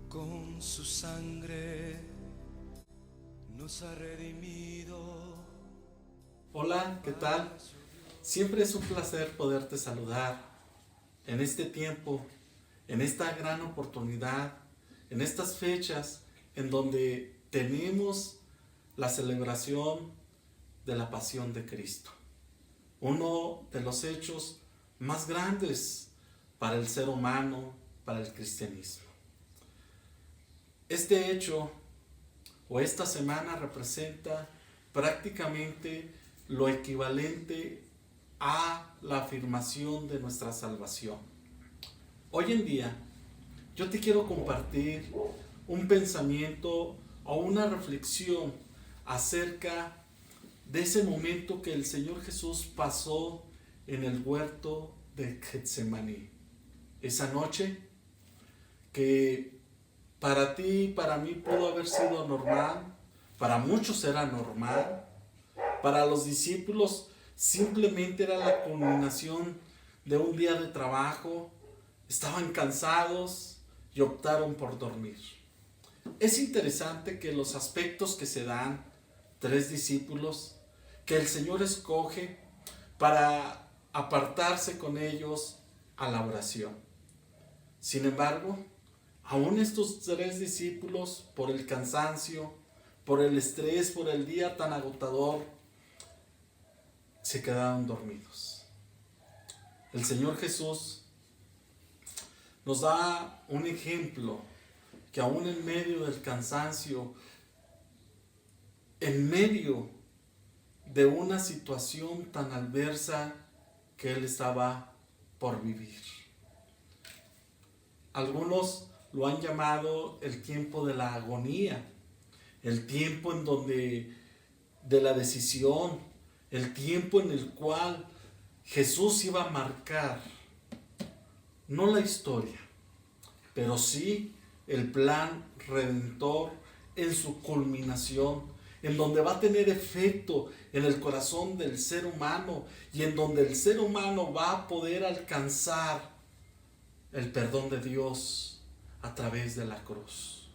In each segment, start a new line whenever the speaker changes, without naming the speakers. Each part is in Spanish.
Con su sangre nos ha redimido.
Hola, ¿qué tal? Siempre es un placer poderte saludar en este tiempo, en esta gran oportunidad, en estas fechas en donde tenemos la celebración de la pasión de Cristo. Uno de los hechos más grandes para el ser humano, para el cristianismo. Este hecho o esta semana representa prácticamente lo equivalente a la afirmación de nuestra salvación. Hoy en día, yo te quiero compartir un pensamiento o una reflexión acerca de ese momento que el Señor Jesús pasó en el huerto de Getsemaní. Esa noche que para ti y para mí pudo haber sido normal, para muchos era normal, para los discípulos simplemente era la culminación de un día de trabajo, estaban cansados y optaron por dormir. Es interesante que los aspectos que se dan, 3 discípulos, que el Señor escoge para apartarse con ellos a la oración. Sin embargo, aún estos 3 discípulos, por el cansancio, por el estrés, por el día tan agotador, se quedaron dormidos. El Señor Jesús nos da un ejemplo que aún en medio del cansancio, en medio de una situación tan adversa que Él estaba por vivir. Algunos lo han llamado el tiempo de la agonía, el tiempo en donde de la decisión, el tiempo en el cual Jesús iba a marcar no la historia, pero sí el plan redentor en su culminación, en donde va a tener efecto en el corazón del ser humano y en donde el ser humano va a poder alcanzar el perdón de Dios a través de la cruz.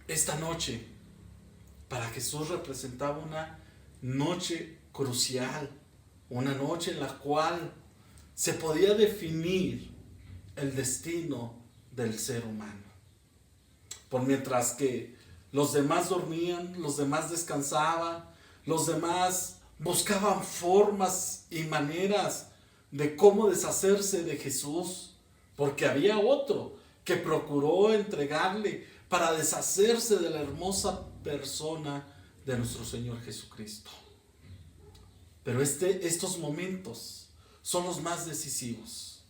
Esta noche, para Jesús representaba una noche crucial, una noche en la cual se podía definir el destino del ser humano. Por mientras que los demás dormían, los demás descansaban, los demás buscaban formas y maneras de cómo deshacerse de Jesús, porque había otro que procuró entregarle para deshacerse de la hermosa persona de nuestro Señor Jesucristo. Pero estos momentos son los más decisivos.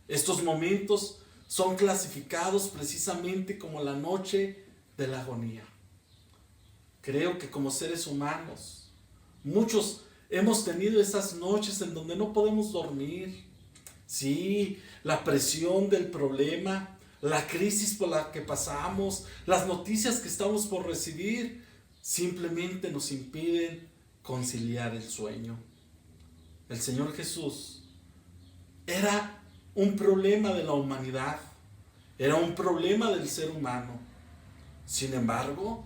Estos momentos son clasificados precisamente como la noche de la agonía. Creo que como seres humanos, muchos hemos tenido esas noches en donde no podemos dormir. Sí, la presión del problema, la crisis por la que pasamos, las noticias que estamos por recibir, simplemente nos impiden conciliar el sueño. El Señor Jesús era un problema de la humanidad, era un problema del ser humano. Sin embargo,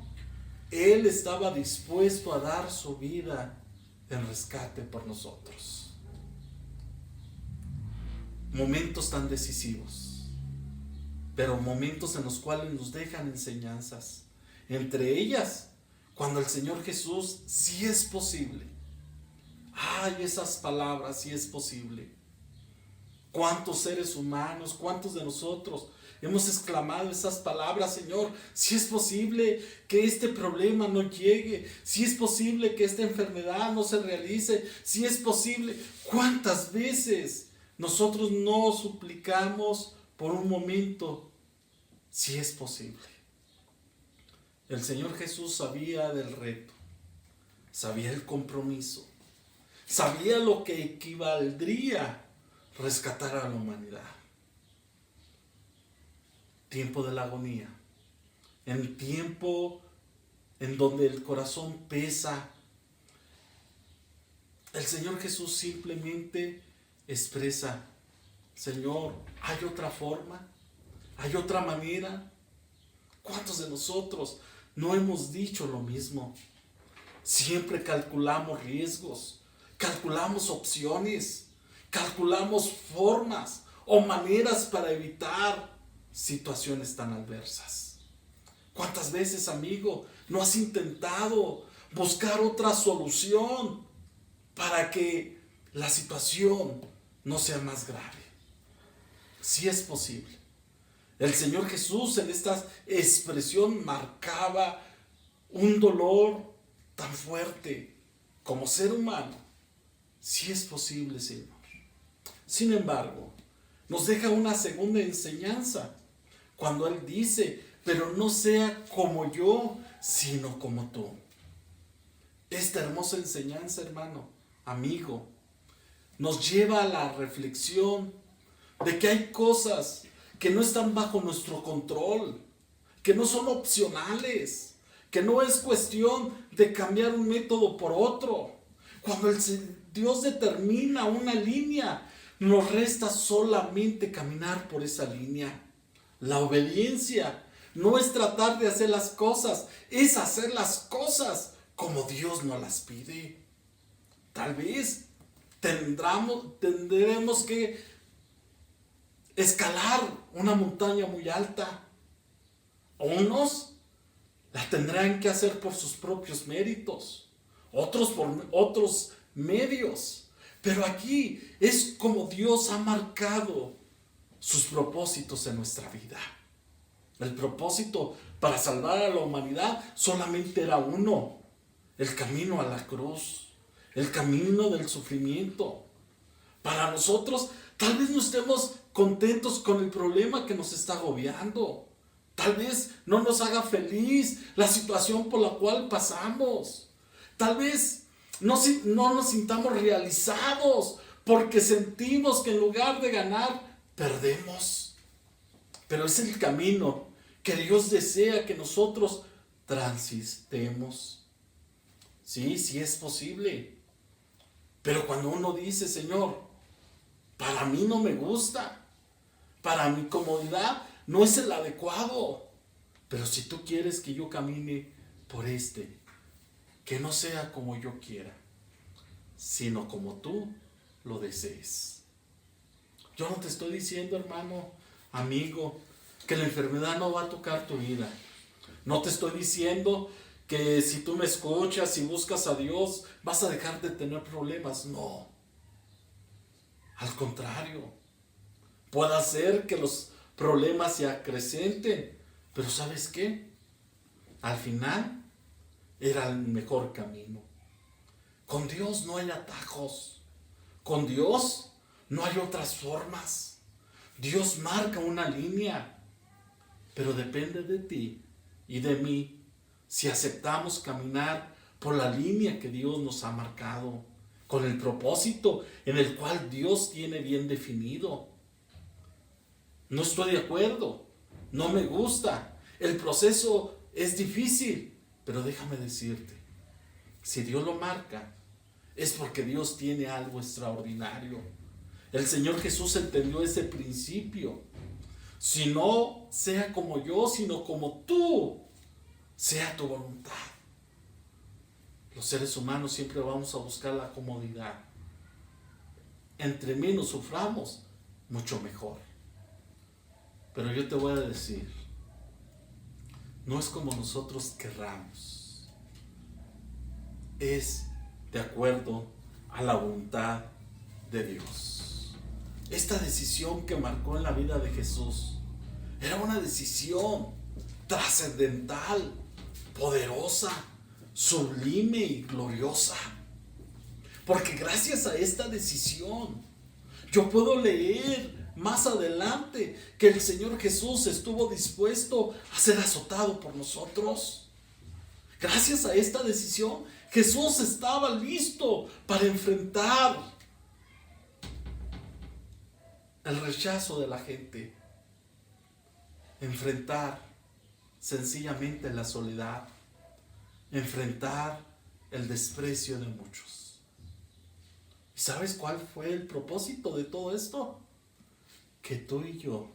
Él estaba dispuesto a dar su vida en rescate por nosotros. Momentos tan decisivos, pero momentos en los cuales nos dejan enseñanzas. Entre ellas, cuando el Señor Jesús, sí es posible. Ay, esas palabras, sí es posible. ¿Cuántos seres humanos, cuántos de nosotros hemos exclamado esas palabras? Señor, si es posible que este problema no llegue, si es posible que esta enfermedad no se realice, si es posible. ¿Cuántas veces nosotros no suplicamos por un momento si es posible? El Señor Jesús sabía del reto, sabía el compromiso, sabía lo que equivaldría rescatar a la humanidad. Tiempo de la agonía, en tiempo en donde el corazón pesa, el Señor Jesús simplemente expresa: Señor, ¿hay otra forma? ¿Hay otra manera? ¿Cuántos de nosotros no hemos dicho lo mismo? Siempre calculamos riesgos, calculamos opciones, calculamos formas o maneras para evitar situaciones tan adversas. ¿Cuántas veces, amigo, no has intentado buscar otra solución para que la situación no sea más grave? Sí es posible. El Señor Jesús en esta expresión marcaba un dolor tan fuerte como ser humano. Sí es posible, Señor. Sin embargo, nos deja una segunda enseñanza cuando Él dice, pero no sea como yo, sino como tú. Esta hermosa enseñanza, hermano, amigo, nos lleva a la reflexión de que hay cosas que no están bajo nuestro control, que no son opcionales, que no es cuestión de cambiar un método por otro. Cuando Dios determina una línea, nos resta solamente caminar por esa línea. La obediencia no es tratar de hacer las cosas, es hacer las cosas como Dios nos las pide. Tal vez tendremos que escalar una montaña muy alta. Unos la tendrán que hacer por sus propios méritos, otros por otros medios. Pero aquí es como Dios ha marcado sus propósitos en nuestra vida. El propósito para salvar a la humanidad solamente era uno: el camino a la cruz, el camino del sufrimiento. Para nosotros, tal vez no estemos contentos con el problema que nos está agobiando. Tal vez no nos haga feliz la situación por la cual pasamos. Tal vez no nos sintamos realizados porque sentimos que en lugar de ganar, perdemos. Pero es el camino que Dios desea que nosotros transitemos. Sí, sí es posible. Pero cuando uno dice, Señor, para mí no me gusta, para mi comodidad no es el adecuado, pero si tú quieres que yo camine por que no sea como yo quiera, sino como tú lo desees. Yo no te estoy diciendo, hermano, amigo, que la enfermedad no va a tocar tu vida. No te estoy diciendo que si tú me escuchas y buscas a Dios, vas a dejar de tener problemas. No. Al contrario, puede ser que los problemas se acrecenten, pero ¿sabes qué? Al final era el mejor camino. Con Dios no hay atajos. Con Dios no hay otras formas. Dios marca una línea, pero depende de ti y de mí si aceptamos caminar por la línea que Dios nos ha marcado, con el propósito en el cual Dios tiene bien definido. No estoy de acuerdo, no me gusta, el proceso es difícil, pero déjame decirte, si Dios lo marca, es porque Dios tiene algo extraordinario. El Señor Jesús entendió ese principio. Si no sea como yo, sino como tú, sea tu voluntad. Los seres humanos siempre vamos a buscar la comodidad. Entre menos suframos, mucho mejor. Pero yo te voy a decir, no es como nosotros querramos. Es de acuerdo a la voluntad de Dios. Esta decisión que marcó en la vida de Jesús era una decisión trascendental, poderosa, sublime y gloriosa. Porque gracias a esta decisión, yo puedo leer más adelante que el Señor Jesús estuvo dispuesto a ser azotado por nosotros. Gracias a esta decisión, Jesús estaba listo para enfrentar el rechazo de la gente, enfrentar sencillamente la soledad, enfrentar el desprecio de muchos. ¿Y sabes cuál fue el propósito de todo esto? Que tú y yo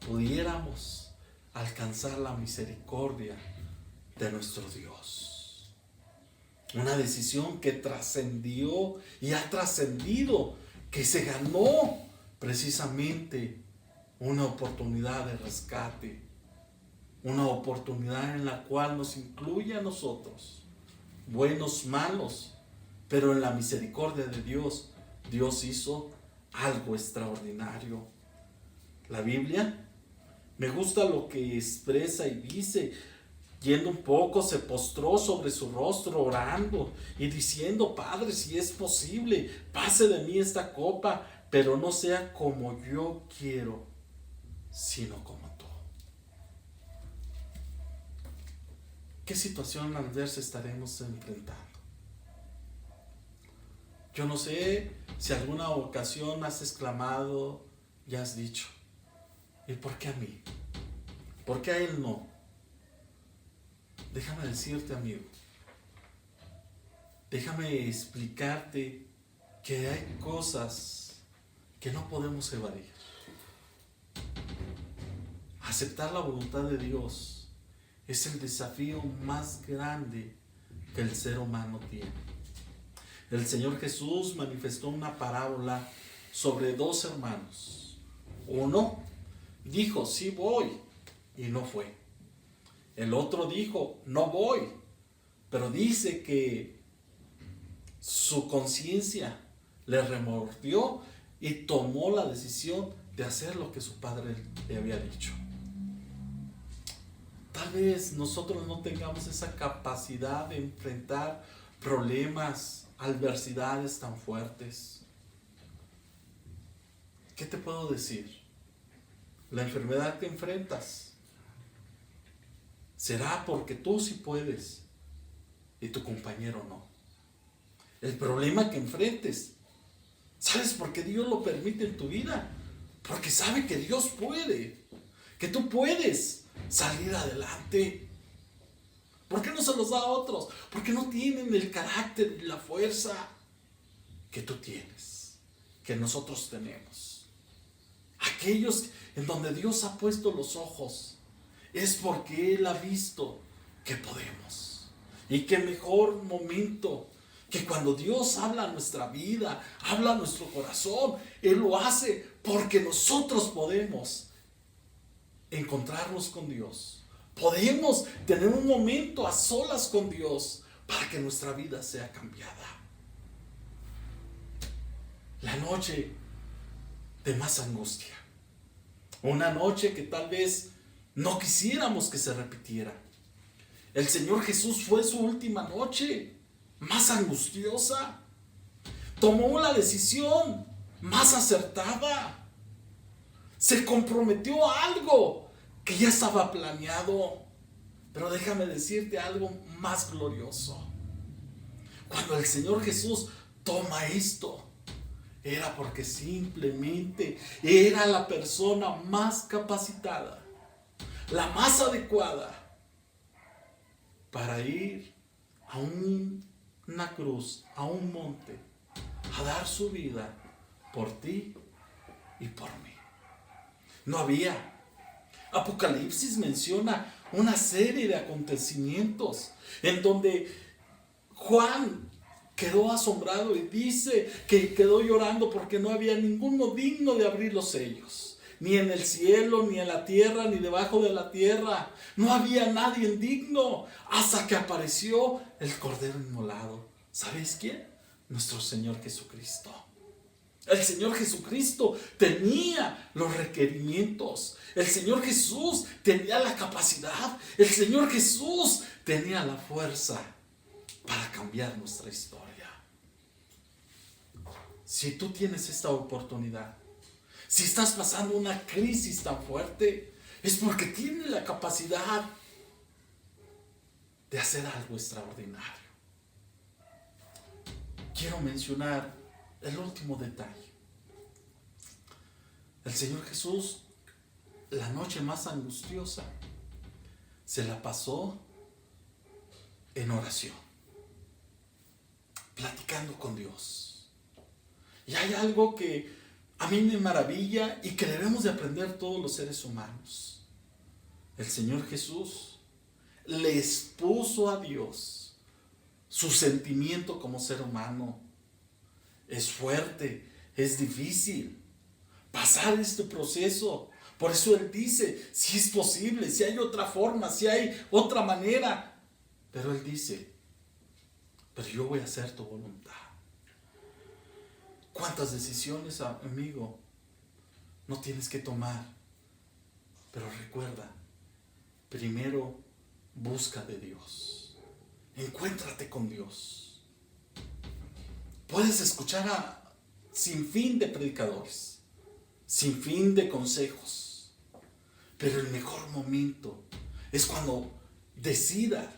pudiéramos alcanzar la misericordia de nuestro Dios. Una decisión que trascendió y ha trascendido, que se ganó precisamente una oportunidad de rescate, una oportunidad en la cual nos incluye a nosotros, buenos, malos, pero en la misericordia de Dios, Dios hizo algo extraordinario. La Biblia, me gusta lo que expresa y dice: yendo un poco, se postró sobre su rostro orando y diciendo: Padre, si es posible, pase de mí esta copa, pero no sea como yo quiero, sino como tú. ¿Qué situación adversa estaremos enfrentando? Yo no sé si alguna ocasión has exclamado y has dicho: ¿y por qué a mí? ¿Por qué a él no? Déjame decirte, amigo, déjame explicarte que hay cosas que no podemos evadir. Aceptar la voluntad de Dios es el desafío más grande que el ser humano tiene. El Señor Jesús manifestó una parábola sobre dos hermanos. Uno dijo: sí voy, y no fue. El otro dijo: no voy, pero dice que su conciencia le remordió y tomó la decisión de hacer lo que su padre le había dicho. Tal vez nosotros no tengamos esa capacidad de enfrentar problemas, adversidades tan fuertes. ¿Qué te puedo decir? La enfermedad que enfrentas será porque tú sí puedes y tu compañero no. El problema que enfrentes, ¿sabes por qué Dios lo permite en tu vida? Porque sabe que Dios puede, que tú puedes salir adelante. ¿Por qué no se los da a otros? Porque no tienen el carácter y la fuerza que tú tienes, que nosotros tenemos. Aquellos en donde Dios ha puesto los ojos es porque Él ha visto que podemos. Y qué mejor momento que cuando Dios habla a nuestra vida, habla a nuestro corazón. Él lo hace porque nosotros podemos encontrarnos con Dios. Podemos tener un momento a solas con Dios para que nuestra vida sea cambiada. La noche de más angustia. Una noche que tal vez no quisiéramos que se repitiera. El Señor Jesús fue su última noche más angustiosa. Tomó la decisión más acertada. Se comprometió a algo que ya estaba planeado. Pero déjame decirte algo más glorioso. Cuando el Señor Jesús toma esto, era porque simplemente era la persona más capacitada, la más adecuada para ir a una cruz, a un monte, a dar su vida por ti y por mí. No había. Apocalipsis menciona una serie de acontecimientos en donde Juan quedó asombrado y dice que quedó llorando porque no había ninguno digno de abrir los sellos. Ni en el cielo, ni en la tierra, ni debajo de la tierra. No había nadie digno hasta que apareció el Cordero Inmolado. ¿Sabéis quién? Nuestro Señor Jesucristo. El Señor Jesucristo tenía los requerimientos. El Señor Jesús tenía la capacidad. El Señor Jesús tenía la fuerza para cambiar nuestra historia. Si tú tienes esta oportunidad, si estás pasando una crisis tan fuerte, es porque tienes la capacidad de hacer algo extraordinario. Quiero mencionar el último detalle. El Señor Jesús, la noche más angustiosa, se la pasó en oración, platicando con Dios. Y hay algo que a mí me maravilla y que debemos de aprender todos los seres humanos. El Señor Jesús le expuso a Dios su sentimiento como ser humano. Es fuerte, es difícil pasar este proceso. Por eso Él dice, si es posible, si hay otra forma, si hay otra manera. Pero Él dice, pero yo voy a hacer tu voluntad. ¿Cuántas decisiones, amigo, no tienes que tomar? Pero recuerda, primero busca de Dios. Encuéntrate con Dios. Puedes escuchar a sin fin de predicadores, sin fin de consejos, pero el mejor momento es cuando decida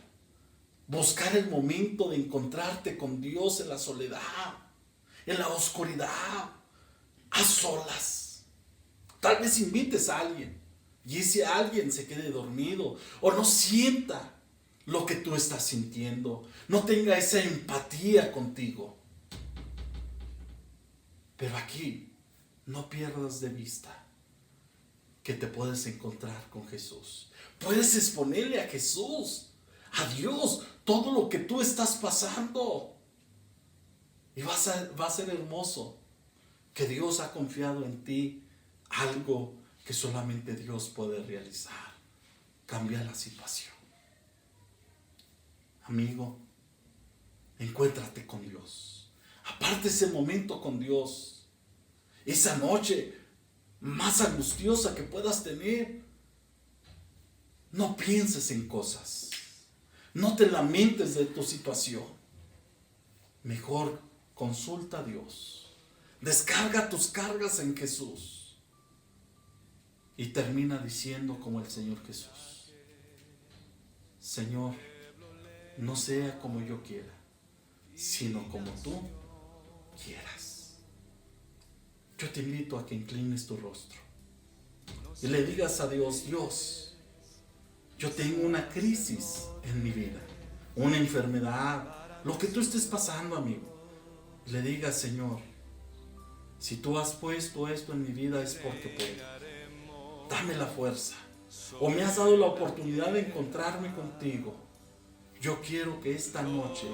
buscar el momento de encontrarte con Dios en la soledad, en la oscuridad, a solas. Tal vez invites a alguien y ese alguien se quede dormido o no sienta lo que tú estás sintiendo, no tenga esa empatía contigo. Pero aquí no pierdas de vista que te puedes encontrar con Jesús. Puedes exponerle a Jesús, a Dios, todo lo que tú estás pasando. Y va a ser hermoso que Dios ha confiado en ti algo que solamente Dios puede realizar. Cambia la situación. Amigo, encuéntrate con Dios. Aparte ese momento con Dios, esa noche más angustiosa que puedas tener. No pienses en cosas. No te lamentes de tu situación. Mejor consulta a Dios. Descarga tus cargas en Jesús. Y termina diciendo como el Señor Jesús: Señor, no sea como yo quiera, sino como tú quieras. Yo te invito a que inclines tu rostro y le digas a Dios: Dios, yo tengo una crisis en mi vida, una enfermedad, lo que tú estés pasando, amigo. Le digas: Señor, si tú has puesto esto en mi vida es porque puedo. Dame la fuerza, o me has dado la oportunidad de encontrarme contigo. Yo quiero que esta noche,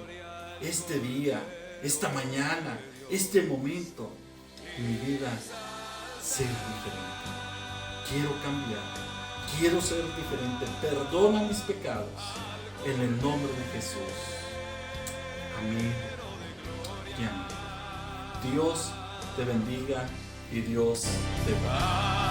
este día, esta mañana, este momento, mi vida sea diferente. Quiero cambiar, quiero ser diferente. Perdona mis pecados en el nombre de Jesús. Amén y amén. Dios te bendiga y Dios te guarde.